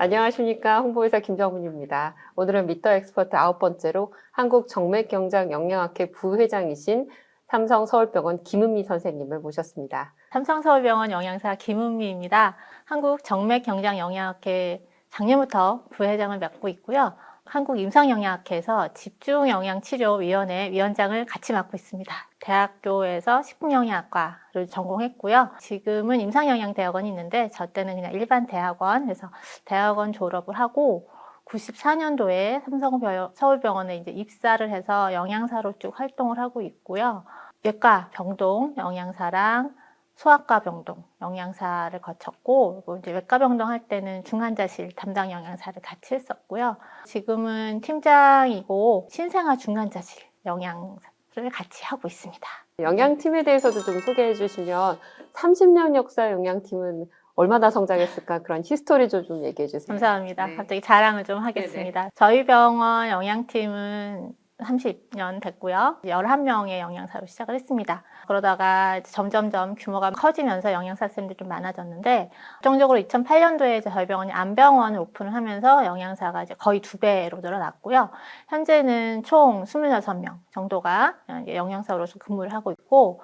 안녕하십니까. 홍보의사 김정훈입니다. 오늘은 미터 엑스퍼트 9번째로 한국정맥경장영양학회 부회장이신 삼성서울병원 김은미 선생님을 모셨습니다. 삼성서울병원 영양사 김은미입니다. 한국정맥경장영양학회 작년부터 부회장을 맡고 있고요. 한국임상영양학회에서 집중영양치료위원회 위원장을 같이 맡고 있습니다. 대학교에서 식품영양학과를 전공했고요. 지금은 임상영양대학원이 있는데 저 때는 그냥 일반 대학원, 그래서 대학원 졸업을 하고 94년도에 삼성서울병원에 이제 입사를 해서 영양사로 쭉 활동을 하고 있고요. 외과 병동 영양사랑 소아과 병동 영양사를 거쳤고, 그리고 이제 외과 병동 할 때는 중환자실 담당 영양사를 같이 했었고요. 지금은 팀장이고 신생아 중환자실 영양사를 같이 하고 있습니다. 영양팀에 대해서도 좀 소개해 주시면 30년 역사 영양팀은 얼마나 성장했을까 그런 히스토리 좀 얘기해 주세요. 감사합니다. 네. 갑자기 자랑을 좀 하겠습니다. 네네. 저희 병원 영양팀은 30년 됐고요. 11명의 영양사로 시작을 했습니다. 그러다가 점점점 규모가 커지면서 영양사 쌤들이 좀 많아졌는데, 최종적으로 2008년도에 저희 병원이 안병원을 오픈을 하면서 영양사가 이제 거의 2배로 늘어났고요. 현재는 총 26명 정도가 영양사로서 근무를 하고 있고,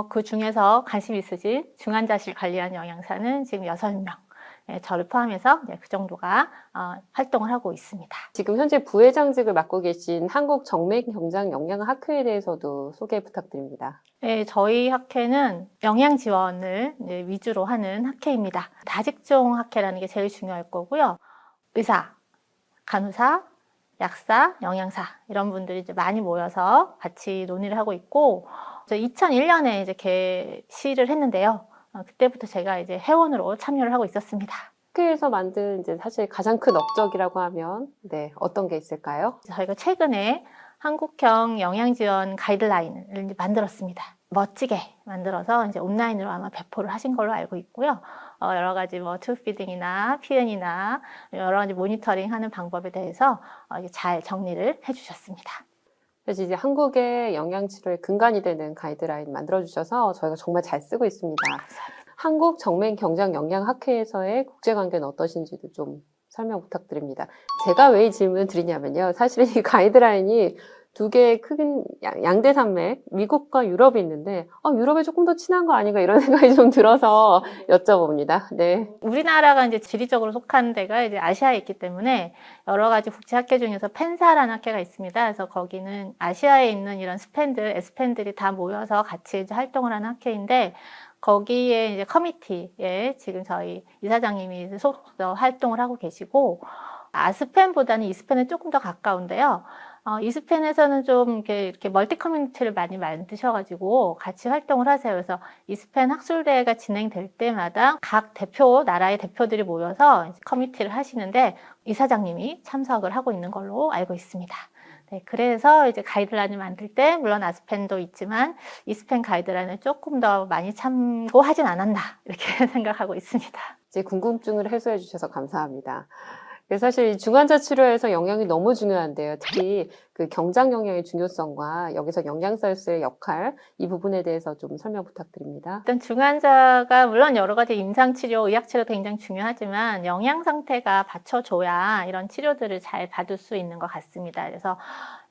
그 중에서 관심 있으신 중환자실 관리하는 영양사는 지금 6명. 저를 포함해서 그 정도가 활동을 하고 있습니다. 지금 현재 부회장직을 맡고 계신 한국정맥경장영양학회에 대해서도 소개 부탁드립니다. 네, 저희 학회는 영양 지원을 위주로 하는 학회입니다. 다직종 학회라는 게 제일 중요할 거고요. 의사, 간호사, 약사, 영양사 이런 분들이 이제 많이 모여서 같이 논의를 하고 있고, 2001년에 이제 개시를 했는데요. 그때부터 제가 이제 회원으로 참여를 하고 있었습니다. 학회에서 만든 이제 사실 가장 큰 업적이라고 하면 어떤 게 있을까요? 저희가 최근에 한국형 영양지원 가이드라인을 이제 만들었습니다. 멋지게 만들어서 이제 온라인으로 아마 배포를 하신 걸로 알고 있고요. 여러 가지 튜브피딩이나 PN이나 여러 가지 모니터링하는 방법에 대해서 잘 정리를 해주셨습니다. 그래서 이제 한국의 영양치료의 근간이 되는 가이드라인 만들어주셔서 저희가 정말 잘 쓰고 있습니다. 한국정맥경장영양학회에서의 국제관계는 어떠신지도 좀 설명 부탁드립니다. 제가 왜 이 질문을 드리냐면요. 사실 이 가이드라인이 두 개의 큰 양대 산맥, 미국과 유럽이 있는데 유럽에 조금 더 친한 거 아닌가 이런 생각이 좀 들어서 여쭤봅니다. 네. 우리나라가 이제 지리적으로 속한 데가 이제 아시아에 있기 때문에 여러 가지 국제학회 중에서 펜사라는 학회가 있습니다. 그래서 거기는 아시아에 있는 이런 S팬들이 다 모여서 같이 이제 활동을 하는 학회인데, 거기에 이제 커미티에 지금 저희 이사장님이 소속해서 활동을 하고 계시고, 아스펜보다는 이스펜에 조금 더 가까운데요. 이스펜에서는 좀 이렇게 멀티 커뮤니티를 많이 만드셔가지고 같이 활동을 하세요. 그래서 이스펜 학술대회가 진행될 때마다 각 나라의 대표들이 모여서 커뮤니티를 하시는데 이사장님이 참석을 하고 있는 걸로 알고 있습니다. 네, 그래서 이제 가이드라인을 만들 때 물론 아스펜도 있지만 이스펜 가이드라인을 조금 더 많이 참고하진 않았나 이렇게 생각하고 있습니다. 제 궁금증을 해소해 주셔서 감사합니다. 사실 중환자 치료에서 영양이 너무 중요한데요. 특히 그 경장 영양의 중요성과 여기서 영양사의 역할, 이 부분에 대해서 좀 설명 부탁드립니다. 일단 중환자가 물론 여러 가지 임상치료, 의학치료 굉장히 중요하지만 영양 상태가 받쳐줘야 이런 치료들을 잘 받을 수 있는 것 같습니다. 그래서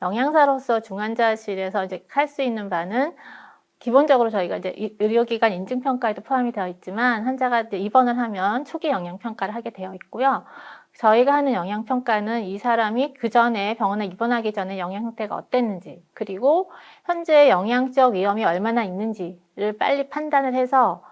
영양사로서 중환자실에서 이제 할 수 있는 바는 기본적으로 저희가 이제 의료기관 인증평가에도 포함이 되어 있지만, 환자가 이제 입원을 하면 초기 영양평가를 하게 되어 있고요. 저희가 하는 영양평가는 이 사람이 그 전에 병원에 입원하기 전에 영양 상태가 어땠는지, 그리고 현재 영양적 위험이 얼마나 있는지를 빨리 판단을 해서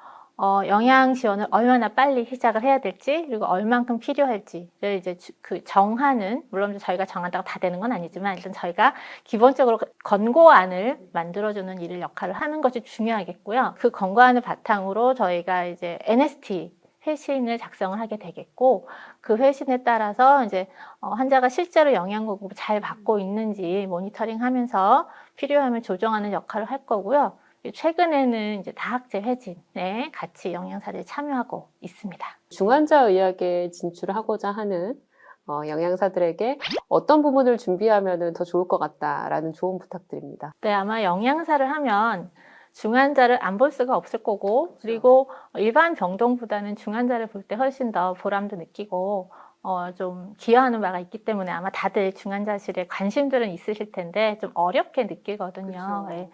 영양 지원을 얼마나 빨리 시작을 해야 될지, 그리고 얼만큼 필요할지를 이제 정하는, 물론 저희가 정한다고 다 되는 건 아니지만 일단 저희가 기본적으로 권고안을 만들어주는 역할을 하는 것이 중요하겠고요. 그 권고안을 바탕으로 저희가 이제 NST 회신을 작성을 하게 되겠고, 그 회신에 따라서 이제 환자가 실제로 영양 공급을 잘 받고 있는지 모니터링 하면서 필요하면 조정하는 역할을 할 거고요. 최근에는 이제 다학제 회진에 같이 영양사들이 참여하고 있습니다. 중환자 의학에 진출을 하고자 하는 영양사들에게 어떤 부분을 준비하면 더 좋을 것 같다라는 조언 부탁드립니다. 네, 아마 영양사를 하면 중환자를 안 볼 수가 없을 거고, 그리고 일반 병동보다는 중환자를 볼 때 훨씬 더 보람도 느끼고 좀 기여하는 바가 있기 때문에 아마 다들 중환자실에 관심들은 있으실 텐데 좀 어렵게 느끼거든요. 그쵸. 예.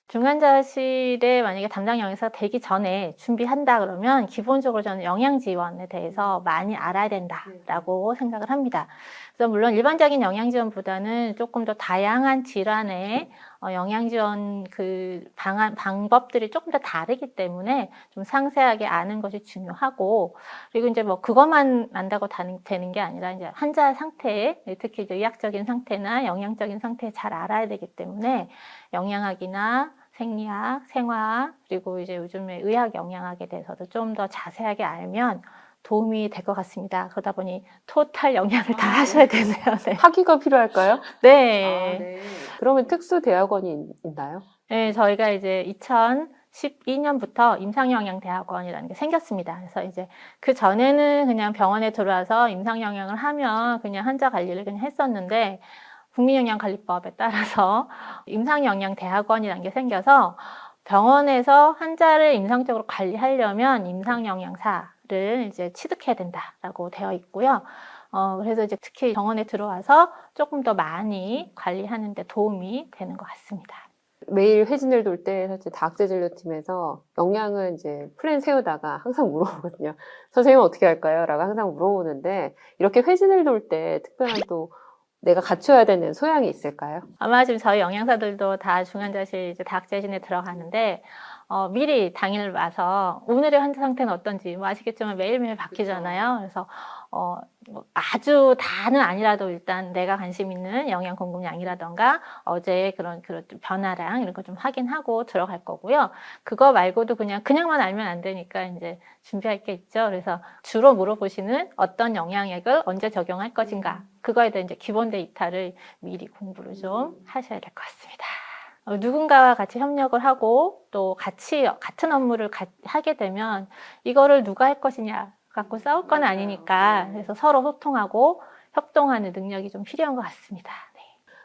중환자실에 만약에 담당 영양사가 되기 전에 준비한다 그러면 기본적으로 저는 영양 지원에 대해서 많이 알아야 된다라고 생각을 합니다. 그래서 물론 일반적인 영양 지원보다는 조금 더 다양한 질환의 영양 지원 그 방법들이 조금 더 다르기 때문에 좀 상세하게 아는 것이 중요하고, 그리고 이제 뭐 그것만 안다고 되는 게 아니라 이제 환자 상태에, 특히 이제 의학적인 상태나 영양적인 상태에 잘 알아야 되기 때문에 영양학이나 생리학, 생화학, 그리고 이제 요즘에 의학 영양학에 대해서도 좀 더 자세하게 알면 도움이 될 것 같습니다. 그러다 보니 토탈 영양을 다 하셔야 되네요. 네. 학위가 필요할까요? 네. 네. 그러면 특수 대학원이 있나요? 네, 저희가 이제 2012년부터 임상영양대학원이라는 게 생겼습니다. 그래서 이제 그 전에는 그냥 병원에 들어와서 임상영양을 하면 그냥 환자 관리를 그냥 했었는데, 국민영양관리법에 따라서 임상영양대학원이라는 게 생겨서 병원에서 환자를 임상적으로 관리하려면 임상영양사를 이제 취득해야 된다라고 되어 있고요. 그래서 이제 특히 병원에 들어와서 조금 더 많이 관리하는 데 도움이 되는 것 같습니다. 매일 회진을 돌 때 사실 다학제진료팀에서 영양은 이제 플랜 세우다가 항상 물어보거든요. 선생님은 어떻게 할까요? 라고 항상 물어보는데, 이렇게 회진을 돌 때 특별한 또 내가 갖춰야 되는 소양이 있을까요? 아마 지금 저희 영양사들도 다 중환자실 이제 다학제진에 들어가는데, 미리 당일 와서 오늘의 환자 상태는 어떤지 뭐 아시겠지만 매일매일 바뀌잖아요. 그래서 뭐 아주 다는 아니라도 일단 내가 관심 있는 영양 공급량이라던가 어제의 그런 변화량 이런 거 좀 확인하고 들어갈 거고요. 그거 말고도 그냥만 알면 안 되니까 이제 준비할 게 있죠. 그래서 주로 물어보시는 어떤 영양액을 언제 적용할 것인가, 그거에 대한 이제 기본 데이터를 미리 공부를 좀 하셔야 될 것 같습니다. 누군가와 같이 협력을 하고 또 같은 업무를 하게 되면 이거를 누가 할 것이냐 갖고 싸울 건 아니니까, 그래서 서로 소통하고 협동하는 능력이 좀 필요한 것 같습니다. 네.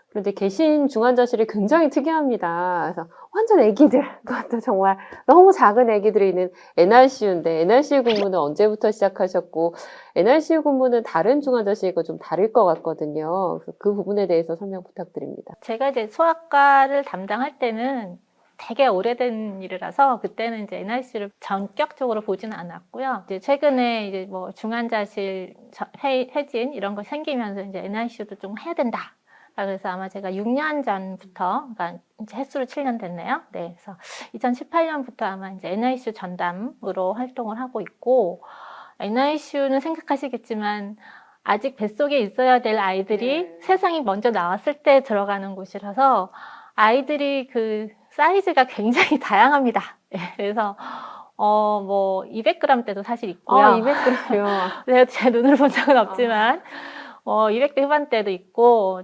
그런데 계신 중환자실이 굉장히 특이합니다. 그래서 완전 애기들, 그것도 정말 너무 작은 애기들이 있는 NRCU인데, NRCU 근무는 언제부터 시작하셨고, NRCU 근무는 다른 중환자실과 좀 다를 것 같거든요. 그래서 그 부분에 대해서 설명 부탁드립니다. 제가 이제 소아과를 담당할 때는 되게 오래된 일이라서 그때는 이제 NRC를 전격적으로 보지는 않았고요. 이제 최근에 이제 뭐 중환자실 회진 이런 거 생기면서 이제 NRC도 좀 해야 된다. 그래서 아마 제가 6년 전부터, 그러니까 이제 횟수로 7년 됐네요. 네, 그래서 2018년부터 아마 이제 NICU 전담으로 활동을 하고 있고, NICU는 생각하시겠지만 아직 뱃속에 있어야 될 아이들이 세상이 먼저 나왔을 때 들어가는 곳이라서 아이들이 그 사이즈가 굉장히 다양합니다. 네, 그래서 뭐 200g 때도 사실 있고요. 200g요. 제 눈으로 본 적은 없지만 200대 후반대도 있고,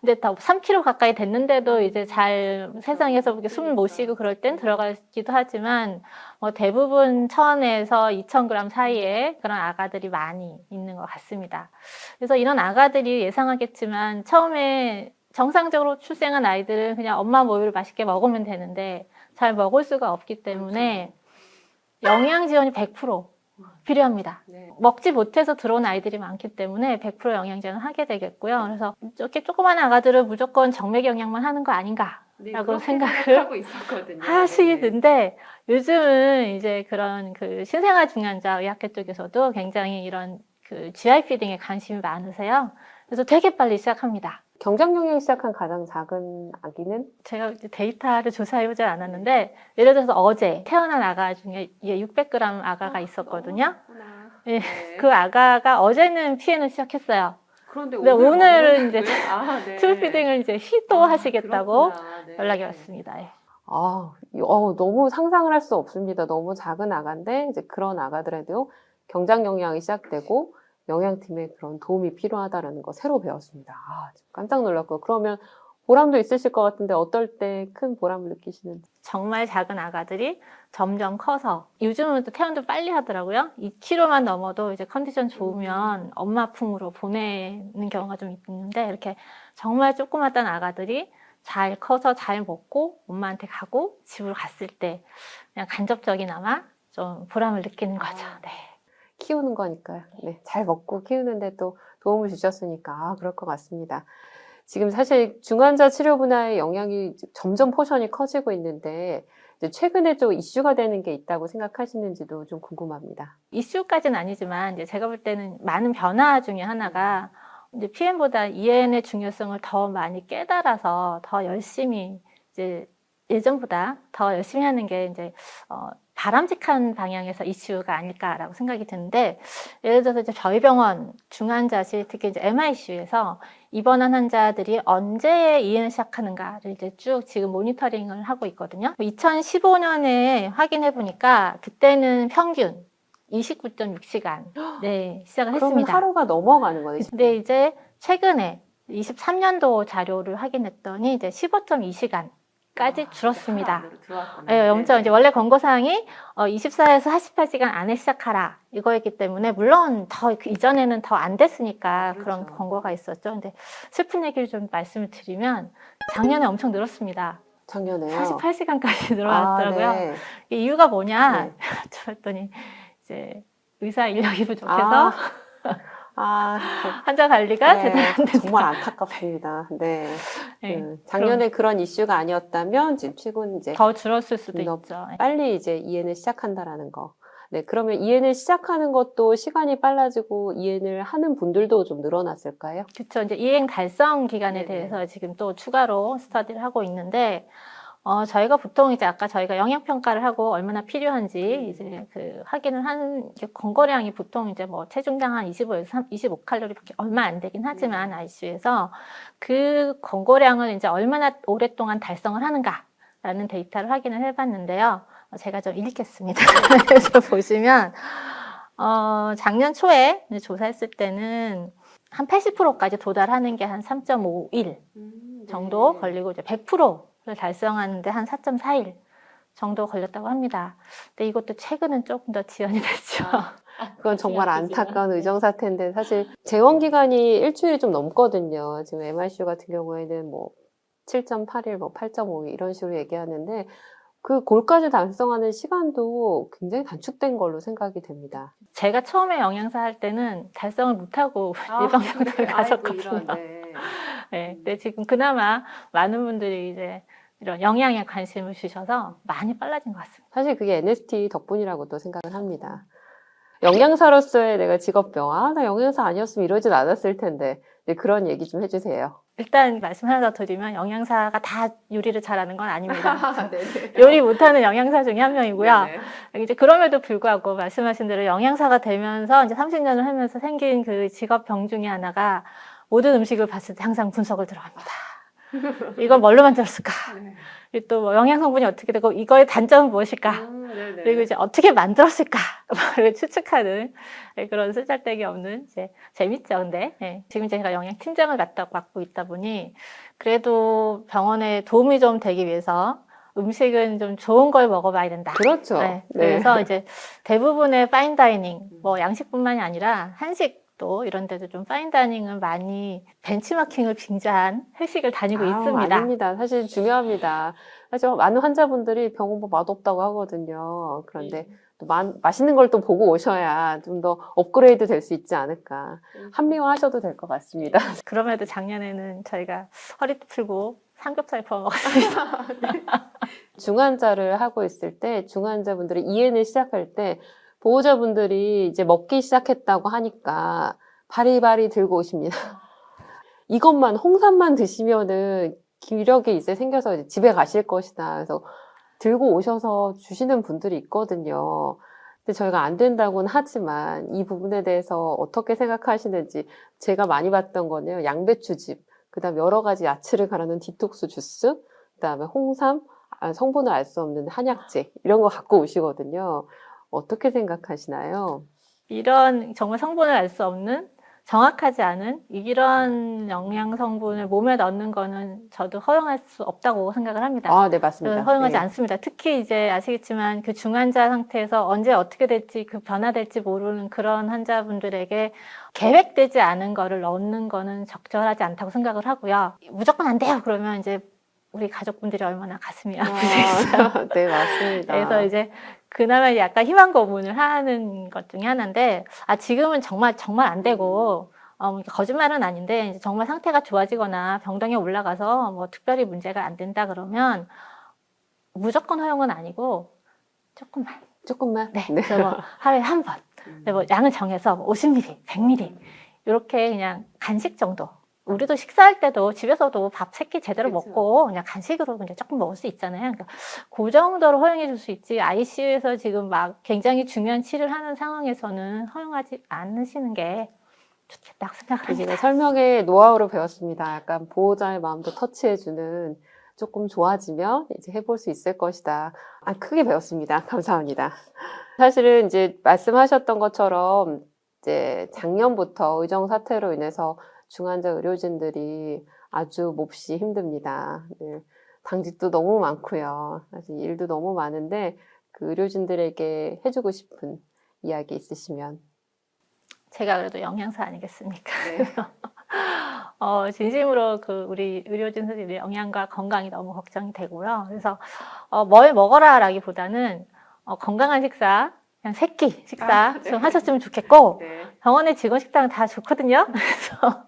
근데 다 3kg 가까이 됐는데도 이제 잘 세상에서 이렇게 숨 못 쉬고 그럴 땐 들어가기도 하지만, 대부분 1000에서 2000g 사이에 그런 아가들이 많이 있는 것 같습니다. 그래서 이런 아가들이 예상하겠지만, 처음에 정상적으로 출생한 아이들은 그냥 엄마 모유를 맛있게 먹으면 되는데, 잘 먹을 수가 없기 때문에 영양 지원이 100% 필요합니다. 네. 먹지 못해서 들어온 아이들이 많기 때문에 100% 영양 지원을 하게 되겠고요. 그래서 이렇게 조그만 아가들은 무조건 정맥 영양만 하는 거 아닌가라고 생각을 하시는데, 요즘은 이제 그런 그 신생아 중환자 의학회 쪽에서도 굉장히 이런 그 GI 피딩에 관심이 많으세요. 그래서 되게 빨리 시작합니다. 경장용양 시작한 가장 작은 아기는? 제가 이제 데이터를 조사해보지 않았는데, 예를 들어서 어제 태어난 아가 중에 600g 아가가 있었거든요. 네. 그 아가가 어제는 피해는 시작했어요. 그런데 근데 오늘은 이제 네. 툴 피딩을 이제 시도하시겠다고 네. 연락이 왔습니다. 예. 너무 상상을 할 수 없습니다. 너무 작은 아가인데, 이제 그런 아가들에도 경장영양이 시작되고, 영양팀의 그런 도움이 필요하다는 거 새로 배웠습니다. 깜짝 놀랐고. 그러면 보람도 있으실 것 같은데, 어떨 때 큰 보람을 느끼시는지? 정말 작은 아가들이 점점 커서, 요즘은 또 퇴원도 빨리 하더라고요. 2kg만 넘어도 이제 컨디션 좋으면 엄마 품으로 보내는 경우가 좀 있는데, 이렇게 정말 조그맣던 아가들이 잘 커서 잘 먹고 엄마한테 가고 집으로 갔을 때 그냥 간접적이나마 좀 보람을 느끼는 거죠. 네. 키우는 거니까요. 네, 잘 먹고 키우는데 또 도움을 주셨으니까 그럴 것 같습니다. 지금 사실 중환자 치료 분야의 영향이 점점 포션이 커지고 있는데 이제 최근에 좀 이슈가 되는 게 있다고 생각하시는지도 좀 궁금합니다. 이슈까지는 아니지만 이제 제가 볼 때는 많은 변화 중에 하나가 이제 PM보다 EN의 중요성을 더 많이 깨달아서 더 열심히 이제 예전보다 더 열심히 하는 게 이제 바람직한 방향에서 이슈가 아닐까라고 생각이 드는데, 예를 들어서 이제 저희 병원 중환자실 특히 이제 MICU에서 입원한 환자들이 언제 EN을 시작하는가를 이제 쭉 지금 모니터링을 하고 있거든요. 2015년에 확인해 보니까 그때는 평균 29.6시간 네, 시작을 그러면 했습니다. 하루가 넘어가는 거네요. 근데 이제 최근에 23년도 자료를 확인했더니 이제 15.2시간까지 줄었습니다. 네, 엄청 이제 원래 권고사항이 24에서 48시간 안에 시작하라 이거였기 때문에 물론 더 이전에는 더 안 됐으니까 그런 그렇죠. 권고가 있었죠. 근데 슬픈 얘기를 좀 말씀을 드리면 작년에 엄청 늘었습니다. 작년에요. 48시간까지 늘어났더라고요. 네. 이 이유가 뭐냐? 네. 들었더니 이제 의사 인력이 부족해서 환자 관리가 네, 제대로 안 된다. 정말 안타깝습니다. 네. 네, 작년에 그런 이슈가 아니었다면 지금 최근 이제 더 줄었을 수도 더 있죠. 빨리 이제 EN을 시작한다라는 거. 네, 그러면 EN을 시작하는 것도 시간이 빨라지고 EN을 하는 분들도 좀 늘어났을까요? 그렇죠. 이제 이행 달성 기간에 네네. 대해서 지금 또 추가로 스터디를 하고 있는데, 저희가 보통 이제 아까 저희가 영양 평가를 하고 얼마나 필요한지 이제 그 확인을 하는 권고량이 보통 이제 뭐 체중당 한 25에서 25칼로리밖에 얼마 안 되긴 하지만 ICU에서 그 권고량을 이제 얼마나 오랫동안 달성을 하는가라는 데이터를 확인을 해봤는데요. 제가 좀 읽겠습니다. 그래서 보시면 작년 초에 조사했을 때는 한 80%까지 도달하는 게 한 3.51 정도 걸리고 이제 100%를 달성하는데 한 4.41 정도 걸렸다고 합니다. 근데 이것도 최근은 조금 더 지연이 됐죠. 그건 정말 안타까운 의정사태인데 사실 재원 기간이 일주일이 좀 넘거든요. 지금 MICU 같은 경우에는 뭐 7.8일, 뭐 8.5일 이런 식으로 얘기하는데 그 골까지 달성하는 시간도 굉장히 단축된 걸로 생각이 됩니다. 제가 처음에 영양사 할 때는 달성을 못하고 일방병원을 갔었거든요. 네, 근데 지금 그나마 많은 분들이 이제 이런 영양에 관심을 주셔서 많이 빨라진 것 같습니다. 사실 그게 NST 덕분이라고도 생각을 합니다. 영양사로서의 내가 직업병, 나 영양사 아니었으면 이러진 않았을 텐데 네, 그런 얘기 좀 해주세요. 일단 말씀 하나 더 드리면 영양사가 다 요리를 잘하는 건 아닙니다. 요리 못하는 영양사 중에 한 명이고요. 이제 그럼에도 불구하고 말씀하신 대로 영양사가 되면서 이제 30년을 하면서 생긴 그 직업병 중에 하나가 모든 음식을 봤을 때 항상 분석을 들어갑니다. 이걸 뭘로 만들었을까? 또 뭐 영양 성분이 어떻게 되고 이거의 단점은 무엇일까? 그리고 이제 어떻게 만들었을까? 를 추측하는 그런 쓰잘데기 없는 이제 재밌죠. 근데 지금 제가 영양 팀장을 맡고 있다 보니 그래도 병원에 도움이 좀 되기 위해서 음식은 좀 좋은 걸 먹어봐야 된다. 그렇죠. 그래서 이제 대부분의 파인다이닝, 뭐 양식뿐만이 아니라 한식도 이런 데도 좀 파인다이닝을 많이 benchmarking을 빙자한 회식을 다니고 있습니다. 아닙니다. 사실 중요합니다. 사실 많은 환자분들이 병원 뭐 맛없다고 하거든요. 그런데 또 맛있는 걸 또 보고 오셔야 좀 더 업그레이드 될 수 있지 않을까. 합리화하셔도 될 것 같습니다. 그럼에도 작년에는 저희가 허리도 풀고 삼겹살 구워 먹었습니다. 중환자를 하고 있을 때 중환자분들이 EN을 시작할 때 보호자분들이 이제 먹기 시작했다고 하니까 바리바리 들고 오십니다. 이것만 홍삼만 드시면은 기력이 이제 생겨서 이제 집에 가실 것이다. 그래서 들고 오셔서 주시는 분들이 있거든요. 근데 저희가 안 된다고는 하지만 이 부분에 대해서 어떻게 생각하시는지 제가 많이 봤던 거는요. 양배추즙, 그다음 여러 가지 야채를 갈아놓은 디톡스 주스, 그다음에 홍삼, 성분을 알 수 없는 한약재 이런 거 갖고 오시거든요. 어떻게 생각하시나요? 이런 정말 성분을 알 수 없는 정확하지 않은 이런 영양 성분을 몸에 넣는 거는 저도 허용할 수 없다고 생각을 합니다. 네, 맞습니다. 허용하지 않습니다. 특히 이제 아시겠지만 그 중환자 상태에서 언제 어떻게 될지 그 변화될지 모르는 그런 환자분들에게 계획되지 않은 거를 넣는 거는 적절하지 않다고 생각을 하고요. 무조건 안 돼요. 그러면 이제 우리 가족분들이 얼마나 가슴이 아프시겠어요. 네, 맞습니다. 그래서 이제 그나마 약간 희망 고문을 하는 것 중에 하나인데, 지금은 정말 안 되고, 거짓말은 아닌데, 이제 정말 상태가 좋아지거나 병동에 올라가서 뭐 특별히 문제가 안 된다 그러면 무조건 허용은 아니고, 조금만. 네. 네. 그래서 뭐 하루에 한 번. 뭐 양을 정해서 50ml, 100ml. 이렇게 그냥 간식 정도. 우리도 식사할 때도 집에서도 밥 3끼 제대로 그쵸. 먹고 그냥 간식으로 그냥 조금 먹을 수 있잖아요. 그러니까 그 정도로 허용해 줄 수 있지. ICU에서 지금 막 굉장히 중요한 치료를 하는 상황에서는 허용하지 않으시는 게 좋겠다고 생각을 제가 합니다. 설명의 노하우로 배웠습니다. 약간 보호자의 마음도 터치해주는 조금 좋아지면 이제 해볼 수 있을 것이다. 크게 배웠습니다. 감사합니다. 사실은 이제 말씀하셨던 것처럼 이제 작년부터 의정 사태로 인해서 중환자 의료진들이 아주 몹시 힘듭니다. 네, 당직도 너무 많고요. 사실 일도 너무 많은데 그 의료진들에게 해주고 싶은 이야기 있으시면. 제가 그래도 영양사 아니겠습니까? 네. 진심으로 우리 의료진들의 영양과 건강이 너무 걱정이 되고요. 그래서 뭘 먹어라라기보다는 건강한 식사, 그냥 3끼 식사 네. 좀 하셨으면 좋겠고, 네. 병원의 직원 식당은 다 좋거든요. 그래서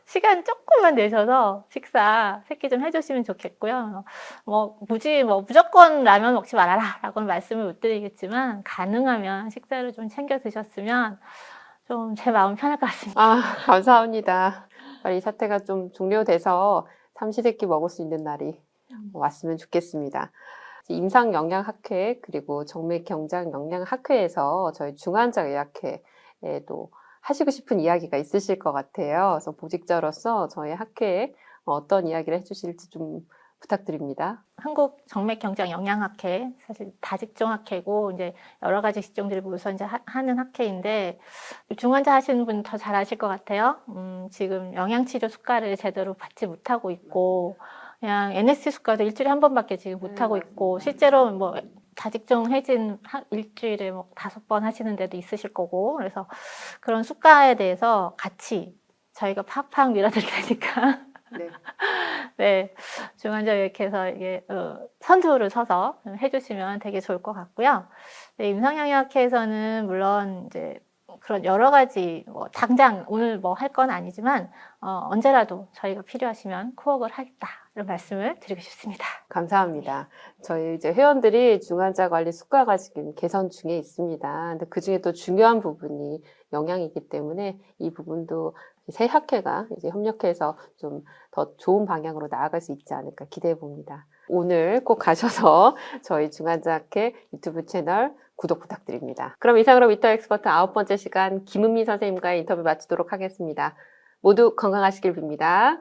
시간 조금만 내셔서 식사 3끼 좀 해주시면 좋겠고요. 무조건 라면 먹지 말아라 라고는 말씀을 못 드리겠지만, 가능하면 식사를 좀 챙겨 드셨으면 좀 제 마음 편할 것 같습니다. 감사합니다. 빨리 사태가 좀 종료돼서 삼시세끼 먹을 수 있는 날이 왔으면 좋겠습니다. 임상영양학회 그리고 정맥경장영양학회에서 저희 중환자의학회에도 하시고 싶은 이야기가 있으실 것 같아요. 그래서 보직자로서 저희 학회에 어떤 이야기를 해주실지 좀 부탁드립니다. 한국 정맥경장영양학회, 사실 다직종학회고 이제 여러 가지 직종들을 모여서 이제 하는 학회인데, 중환자 하시는 분 더 잘 아실 것 같아요. 지금 영양치료 수가를 제대로 받지 못하고 있고, 그냥 NSC 수가도 일주일에 한 번밖에 지금 못하고 있고, 실제로 뭐 다직종 해진 일주일에 뭐 5번 하시는 데도 있으실 거고, 그래서 그런 수가에 대해서 같이 저희가 팍팍 밀어드릴 테니까. 네. 네, 중환자의학회에서 이게 선두를 서서 해주시면 되게 좋을 것 같고요. 네, 임상영양학회에서는 물론 이제 그런 여러 가지 당장 오늘 뭐 할 건 아니지만 언제라도 저희가 필요하시면 코업을 하겠다 이런 말씀을 드리고 싶습니다. 감사합니다. 저희 이제 회원들이 중환자 관리 수가가 지금 개선 중에 있습니다. 근데 그 중에 또 중요한 부분이 영양이기 때문에 이 부분도 새 학회가 이제 협력해서 좀 더 좋은 방향으로 나아갈 수 있지 않을까 기대해 봅니다. 오늘 꼭 가셔서 저희 중환자학회 유튜브 채널 구독 부탁드립니다. 그럼 이상으로 위터 엑스퍼트 9번째 시간 김은미 선생님과의 인터뷰 마치도록 하겠습니다. 모두 건강하시길 빕니다.